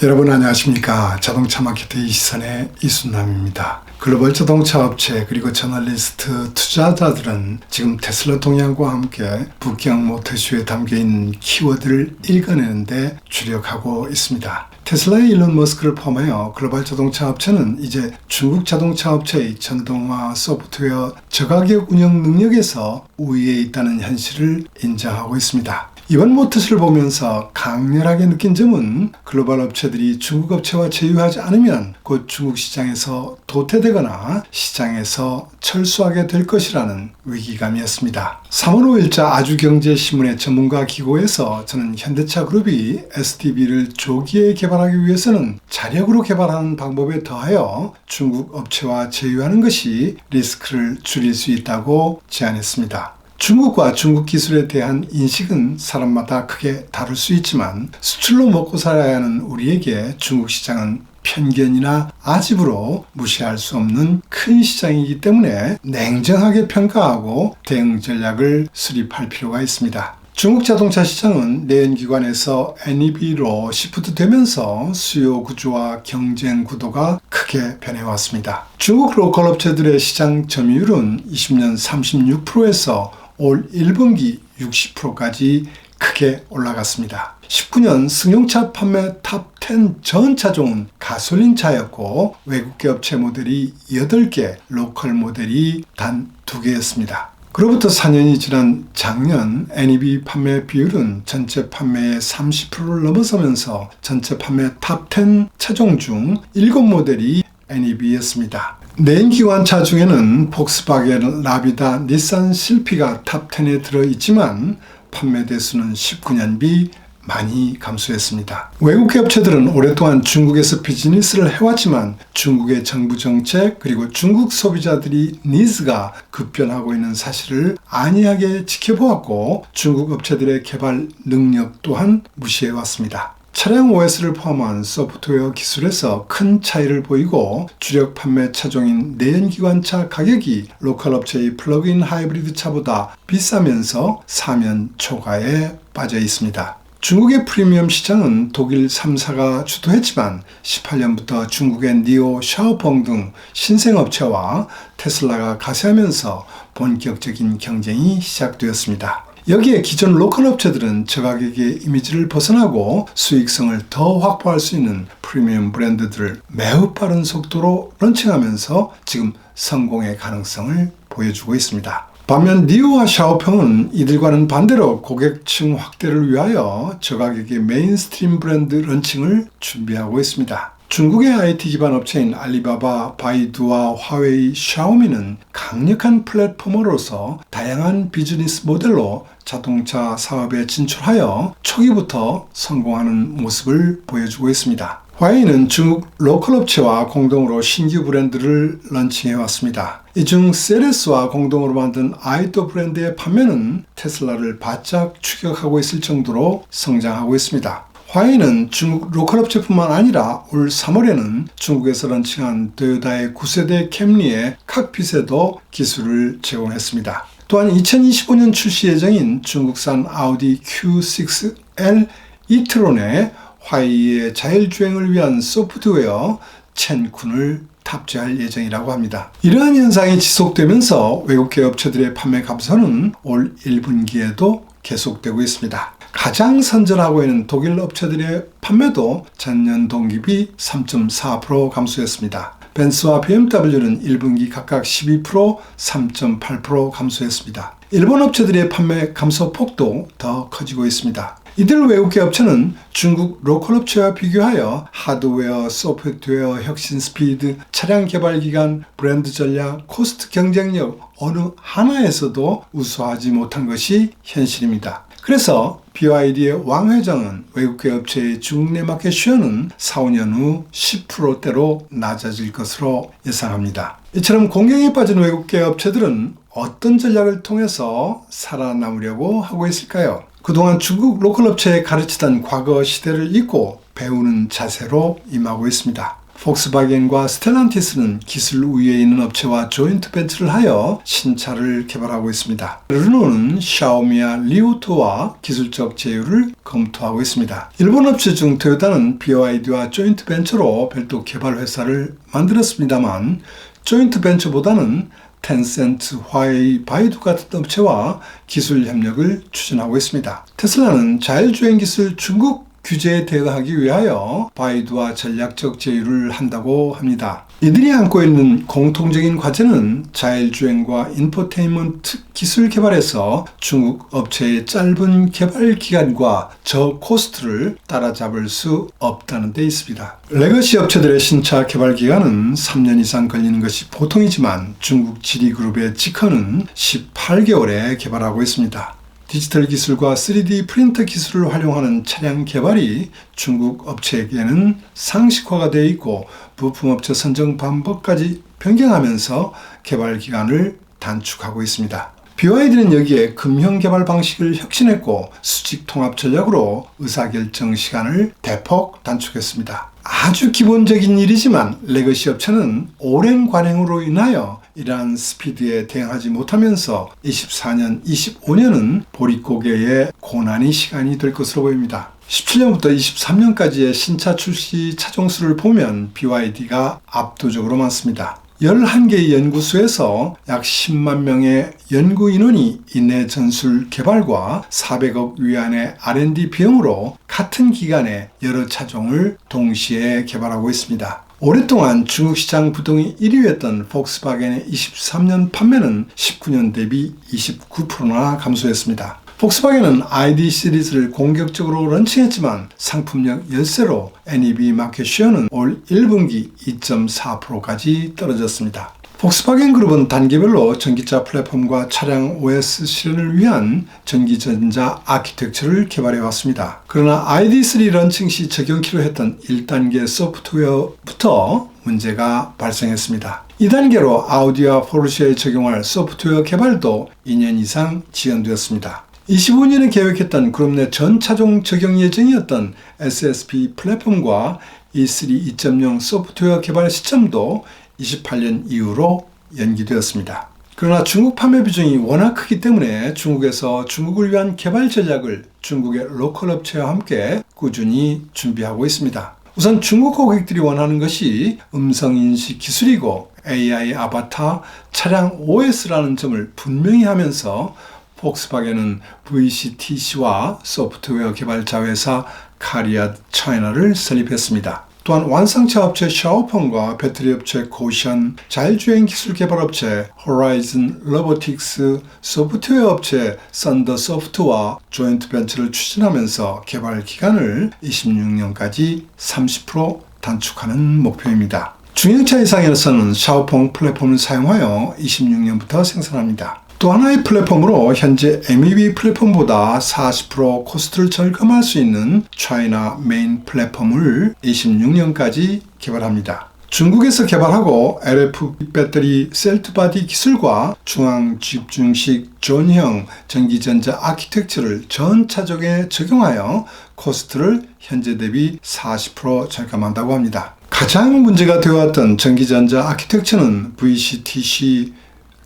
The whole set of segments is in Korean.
여러분 안녕하십니까. 자동차 마케팅 이시선의 이순남입니다. 글로벌 자동차 업체 그리고 저널리스트 투자자들은 지금 테슬라 동향과 함께 북경 모터쇼에 담겨있는 키워드를 읽어내는데 주력하고 있습니다. 테슬라의 일론 머스크를 포함하여 글로벌 자동차 업체는 이제 중국 자동차 업체의 전동화 소프트웨어 저가격 운영 능력에서 우위에 있다는 현실을 인정하고 있습니다. 이번 모터쇼를 보면서 강렬하게 느낀 점은 글로벌 업체들이 중국 업체와 제휴하지 않으면 곧 중국 시장에서 도태되거나 시장에서 철수하게 될 것이라는 위기감이었습니다. 3월 5일자 아주경제신문의 전문가 기고에서 저는 현대차 그룹이 SDV를 조기에 개발하기 위해서는 자력으로 개발하는 방법에 더하여 중국 업체와 제휴하는 것이 리스크를 줄일 수 있다고 제안했습니다. 중국과 중국 기술에 대한 인식은 사람마다 크게 다를 수 있지만 수출로 먹고 살아야 하는 우리에게 중국 시장은 편견이나 아집으로 무시할 수 없는 큰 시장이기 때문에 냉정하게 평가하고 대응 전략을 수립할 필요가 있습니다. 중국 자동차 시장은 내연기관에서 NEV로 시프트되면서 수요 구조와 경쟁 구도가 크게 변해왔습니다. 중국 로컬 업체들의 시장 점유율은 20년 36%에서 올 1분기 60%까지 크게 올라갔습니다. 19년 승용차 판매 탑10 전 차종은 가솔린 차였고 외국계 업체 모델이 8개, 로컬 모델이 단 2개였습니다. 그로부터 4년이 지난 작년 NEV 판매 비율은 전체 판매의 30%를 넘어서면서 전체 판매 탑10 차종 중 7모델이 NEV였습니다. 내연기관차 중에는 폭스바겐, 라비다, 닛산 실피가 탑10에 들어있지만 판매 대수는 19년비 많이 감소했습니다. 외국계 업체들은 오랫동안 중국에서 비즈니스를 해왔지만 중국의 정부 정책 그리고 중국 소비자들이 니즈가 급변하고 있는 사실을 안이하게 지켜보았고 중국 업체들의 개발 능력 또한 무시해왔습니다. 차량 OS를 포함한 소프트웨어 기술에서 큰 차이를 보이고 주력 판매 차종인 내연기관차 가격이 로컬 업체의 플러그인 하이브리드 차보다 비싸면서 사면 초과에 빠져 있습니다. 중국의 프리미엄 시장은 독일 3사가 주도했지만 18년부터 중국의 니오, 샤오펑 등 신생업체와 테슬라가 가세하면서 본격적인 경쟁이 시작되었습니다. 여기에 기존 로컬 업체들은 저가격의 이미지를 벗어나고 수익성을 더 확보할 수 있는 프리미엄 브랜드들을 매우 빠른 속도로 런칭하면서 지금 성공의 가능성을 보여주고 있습니다. 반면 니오와 샤오펑은 이들과는 반대로 고객층 확대를 위하여 저가격의 메인스트림 브랜드 런칭을 준비하고 있습니다. 중국의 IT 기반 업체인 알리바바, 바이두와 화웨이, 샤오미는 강력한 플랫포머로서 다양한 비즈니스 모델로 자동차 사업에 진출하여 초기부터 성공하는 모습을 보여주고 있습니다. 화웨이는 중국 로컬 업체와 공동으로 신규 브랜드를 런칭해왔습니다. 이 중 세레스와 공동으로 만든 아이토 브랜드의 판매는 테슬라를 바짝 추격하고 있을 정도로 성장하고 있습니다. 화웨이는 중국 로컬 업체뿐만 아니라 올 3월에는 중국에서 런칭한 토요타의 9세대 캠리의 칵핏에도 기술을 제공했습니다. 또한 2025년 출시 예정인 중국산 아우디 Q6L e-tron에 화웨이의 자율주행을 위한 소프트웨어 첸쿤을 탑재할 예정이라고 합니다. 이러한 현상이 지속되면서 외국계 업체들의 판매 감소는 올 1분기에도 계속되고 있습니다. 가장 선전하고 있는 독일 업체들의 판매도 전년 동기비 3.4% 감소했습니다. 벤츠와 BMW는 1분기 각각 12%, 3.8% 감소했습니다. 일본 업체들의 판매 감소 폭도 더 커지고 있습니다. 이들 외국계 업체는 중국 로컬 업체와 비교하여 하드웨어, 소프트웨어, 혁신 스피드, 차량 개발 기간, 브랜드 전략, 코스트 경쟁력 어느 하나에서도 우수하지 못한 것이 현실입니다. 그래서 BYD의 왕 회장은 외국계 업체의 중국 내 마켓 쉐어는 4-5년 후 10%대로 낮아질 것으로 예상합니다. 이처럼 공경에 빠진 외국계 업체들은 어떤 전략을 통해서 살아남으려고 하고 있을까요? 그동안 중국 로컬 업체에 가르치던 과거 시대를 잊고 배우는 자세로 임하고 있습니다. 폭스바겐과 스텔란티스는 기술 우위에 있는 업체와 조인트 벤처를 하여 신차를 개발하고 있습니다. 르노는 샤오미와 리오토와 기술적 제휴를 검토하고 있습니다. 일본 업체 중 토요타는 BYD와 조인트 벤처로 별도 개발 회사를 만들었습니다만 조인트 벤처보다는 텐센트, 화웨이, 바이두 같은 업체와 기술 협력을 추진하고 있습니다. 테슬라는 자율주행 기술 중국 규제에 대응하기 위하여 바이두와 전략적 제휴를 한다고 합니다. 이들이 안고 있는 공통적인 과제는 자율주행과 인포테인먼트 기술 개발에서 중국 업체의 짧은 개발 기간과 저코스트를 따라잡을 수 없다는 데 있습니다. 레거시 업체들의 신차 개발 기간은 3년 이상 걸리는 것이 보통이지만 중국 지리그룹의 지커는 18개월에 개발하고 있습니다. 디지털 기술과 3D 프린터 기술을 활용하는 차량 개발이 중국 업체에게는 상식화가 되어 있고 부품업체 선정 방법까지 변경하면서 개발 기간을 단축하고 있습니다. BYD는 여기에 금형 개발 방식을 혁신했고 수직 통합 전략으로 의사결정 시간을 대폭 단축했습니다. 아주 기본적인 일이지만 레거시 업체는 오랜 관행으로 인하여 이러한 스피드에 대응하지 못하면서 24년, 25년은 보릿고개의 고난의 시간이 될 것으로 보입니다. 17년부터 23년까지의 신차 출시 차종수를 보면 BYD가 압도적으로 많습니다. 11개의 연구소에서 약 10만 명의 연구 인원이 인내 전술 개발과 400억 위안의 R&D 비용으로 같은 기간에 여러 차종을 동시에 개발하고 있습니다. 오랫동안 중국 시장 부동의 1위였던 폭스바겐의 23년 판매는 19년 대비 29%나 감소했습니다. 폭스바겐은 ID 시리즈를 공격적으로 런칭했지만 상품력 열세로 NEV 마켓 쉐어는 올 1분기 2.4%까지 떨어졌습니다. 폭스바겐 그룹은 단계별로 전기차 플랫폼과 차량 OS 실현을 위한 전기전자 아키텍처를 개발해 왔습니다. 그러나 ID3 런칭 시 적용키로 했던 1단계 소프트웨어부터 문제가 발생했습니다. 2단계로 아우디와 포르쉐에 적용할 소프트웨어 개발도 2년 이상 지연되었습니다. 25년에 계획했던 그룹 내 전 차종 적용 예정이었던 SSP 플랫폼과 E3 2.0 소프트웨어 개발 시점도 28년 이후로 연기되었습니다. 그러나 중국 판매 비중이 워낙 크기 때문에 중국에서 중국을 위한 개발 전략을 중국의 로컬 업체와 함께 꾸준히 준비하고 있습니다. 우선 중국 고객들이 원하는 것이 음성인식 기술이고 AI 아바타 차량 OS라는 점을 분명히 하면서 폭스바겐은 VCTC와 소프트웨어 개발 자회사 카리아드 차이나를 설립했습니다. 또한 완성차 업체 샤오펑과 배터리 업체 고션, 자율주행 기술 개발 업체 호라이즌 로보틱스, 소프트웨어 업체 썬더 소프트와 조인트 벤처를 추진하면서 개발 기간을 26년까지 30% 단축하는 목표입니다. 중형차 이상에서는 샤오펑 플랫폼을 사용하여 26년부터 생산합니다. 또 하나의 플랫폼으로 현재 MEB 플랫폼보다 40% 코스트를 절감할 수 있는 차이나 메인 플랫폼을 26년까지 개발합니다. 중국에서 개발하고 LF 배터리 셀투바디 기술과 중앙 집중식 존형 전기전자 아키텍처를 전 차종에 적용하여 코스트를 현재 대비 40% 절감한다고 합니다. 가장 문제가 되어왔던 전기전자 아키텍처는 VCTC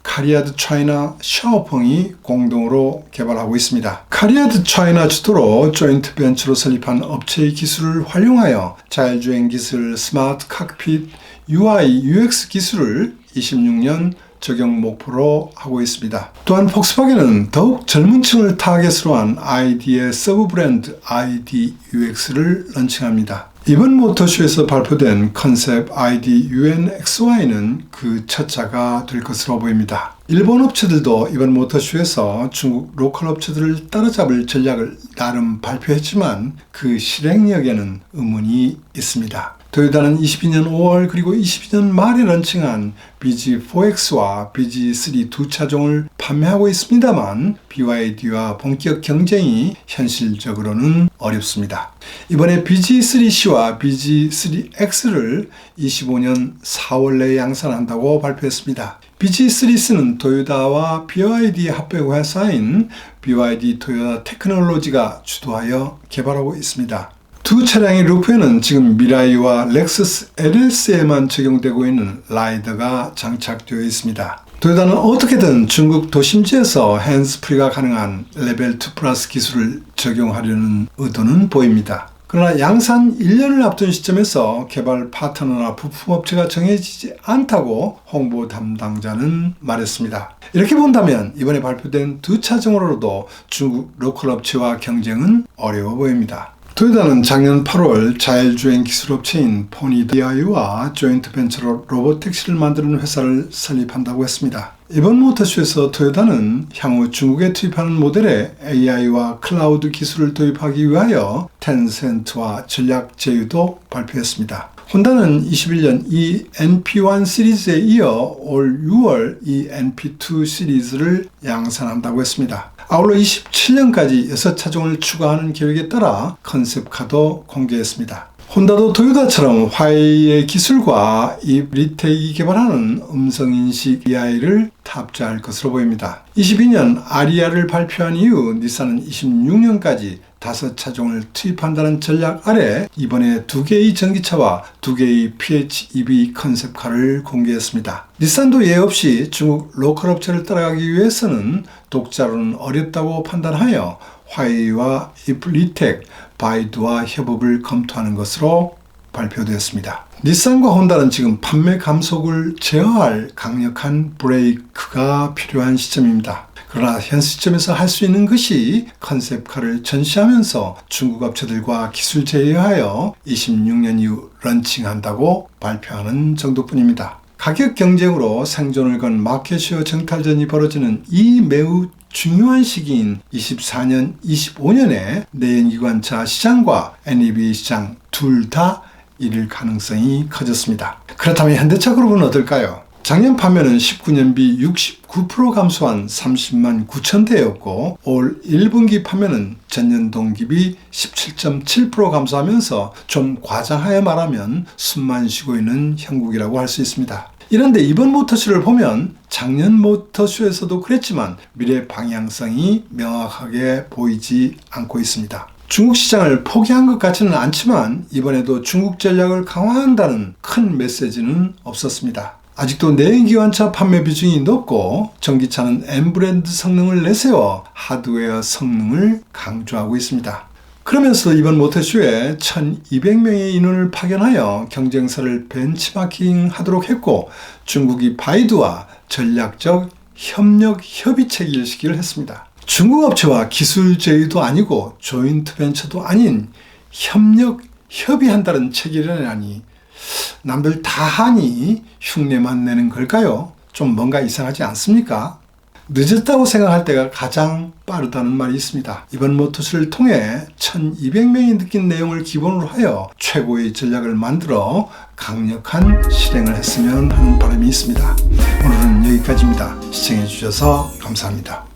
카리아드 차이나 샤오펑이 공동으로 개발하고 있습니다. 카리아드 차이나 주도로 조인트 벤처로 설립한 업체의 기술을 활용하여 자율주행 기술, 스마트 칵핏, UI, UX 기술을 26년 적용 목표로 하고 있습니다. 또한 폭스바겐은 더욱 젊은 층을 타겟으로 한 ID의 서브 브랜드 ID UX를 런칭합니다. 이번 모터쇼에서 발표된 컨셉 ID UNXY는 그 첫 차가 될 것으로 보입니다. 일본 업체들도 이번 모터쇼에서 중국 로컬 업체들을 따라잡을 전략을 나름 발표했지만 그 실행력에는 의문이 있습니다. 토요타는 22년 5월 그리고 22년 말에 런칭한 BG4X와 BG3 두 차종을 판매하고 있습니다만 BYD와 본격 경쟁이 현실적으로는 어렵습니다. 이번에 BG3C와 BG3X를 25년 4월 내에 양산한다고 발표했습니다. BG3C는 토요타와 BYD 합백 회사인 BYD 토요타 테크놀로지가 주도하여 개발하고 있습니다. 두 차량의 루프에는 지금 미라이와 렉서스 LS에만 적용되고 있는 라이더가 장착되어 있습니다. 토요타는 어떻게든 중국 도심지에서 핸즈프리가 가능한 레벨 2 플러스 기술을 적용하려는 의도는 보입니다. 그러나 양산 1년을 앞둔 시점에서 개발 파트너나 부품업체가 정해지지 않다고 홍보 담당자는 말했습니다. 이렇게 본다면 이번에 발표된 두 차종으로도 중국 로컬 업체와 경쟁은 어려워 보입니다. 토요타는 작년 8월 자율주행 기술업체인 포니DI와 조인트 벤처로 로봇택시를 만드는 회사를 설립한다고 했습니다. 이번 모터쇼에서 토요타는 향후 중국에 투입하는 모델에 AI와 클라우드 기술을 도입하기 위하여 텐센트와 전략 제휴도 발표했습니다. 혼다는 21년 이 NP1 시리즈에 이어 올 6월 이 NP2 시리즈를 양산한다고 했습니다. 아울러 27년까지 6차종을 추가하는 계획에 따라 컨셉카도 공개했습니다. 혼다도 토요타처럼 화웨이의 기술과 이 리텍이 개발하는 음성인식 AI를 탑재할 것으로 보입니다. 22년 아리아를 발표한 이후 닛산은 26년까지 5차종을 투입한다는 전략 아래 이번에 2개의 전기차와 2개의 PHEV 컨셉카를 공개했습니다. 닛산도 예외 없이 중국 로컬 업체를 따라가기 위해서는 독자로는 어렵다고 판단하여 화웨이와 리텍, 바이두와 협업을 검토하는 것으로 발표되었습니다. 닛산과 혼다는 지금 판매 감속을 제어할 강력한 브레이크가 필요한 시점입니다. 그러나 현 시점에서 할 수 있는 것이 컨셉카를 전시하면서 중국 업체들과 기술 제휴하여 26년 이후 런칭한다고 발표하는 정도뿐입니다. 가격 경쟁으로 생존을 건 마켓쉐어 정탈전이 벌어지는 이 매우 중요한 시기인 24년, 25년에 내연기관차 시장과 NEV 시장 둘 다 이를 가능성이 커졌습니다. 그렇다면 현대차 그룹은 어떨까요? 작년 판매는 19년비 69% 감소한 30만 9천 대였고 올 1분기 판매는 전년 동기비 17.7% 감소하면서 좀 과장하여 말하면 숨만 쉬고 있는 형국이라고 할 수 있습니다. 이런데 이번 모터쇼를 보면 작년 모터쇼에서도 그랬지만 미래 방향성이 명확하게 보이지 않고 있습니다. 중국 시장을 포기한 것 같지는 않지만 이번에도 중국 전략을 강화한다는 큰 메시지는 없었습니다. 아직도 내연기관차 판매 비중이 높고 전기차는 N브랜드 성능을 내세워 하드웨어 성능을 강조하고 있습니다. 그러면서 이번 모터쇼에 1200명의 인원을 파견하여 경쟁사를 벤치마킹 하도록 했고 중국이 바이두와 전략적 협력 협의 체계를 시기를 했습니다. 중국 업체와 기술 제휴도 아니고 조인트 벤처도 아닌 협력 협의한다는 체계라니 남들 다 하니 흉내만 내는 걸까요? 좀 뭔가 이상하지 않습니까? 늦었다고 생각할 때가 가장 빠르다는 말이 있습니다. 이번 모터쇼를 통해 1200명이 느낀 내용을 기본으로 하여 최고의 전략을 만들어 강력한 실행을 했으면 하는 바람이 있습니다. 오늘은 여기까지입니다. 시청해 주셔서 감사합니다.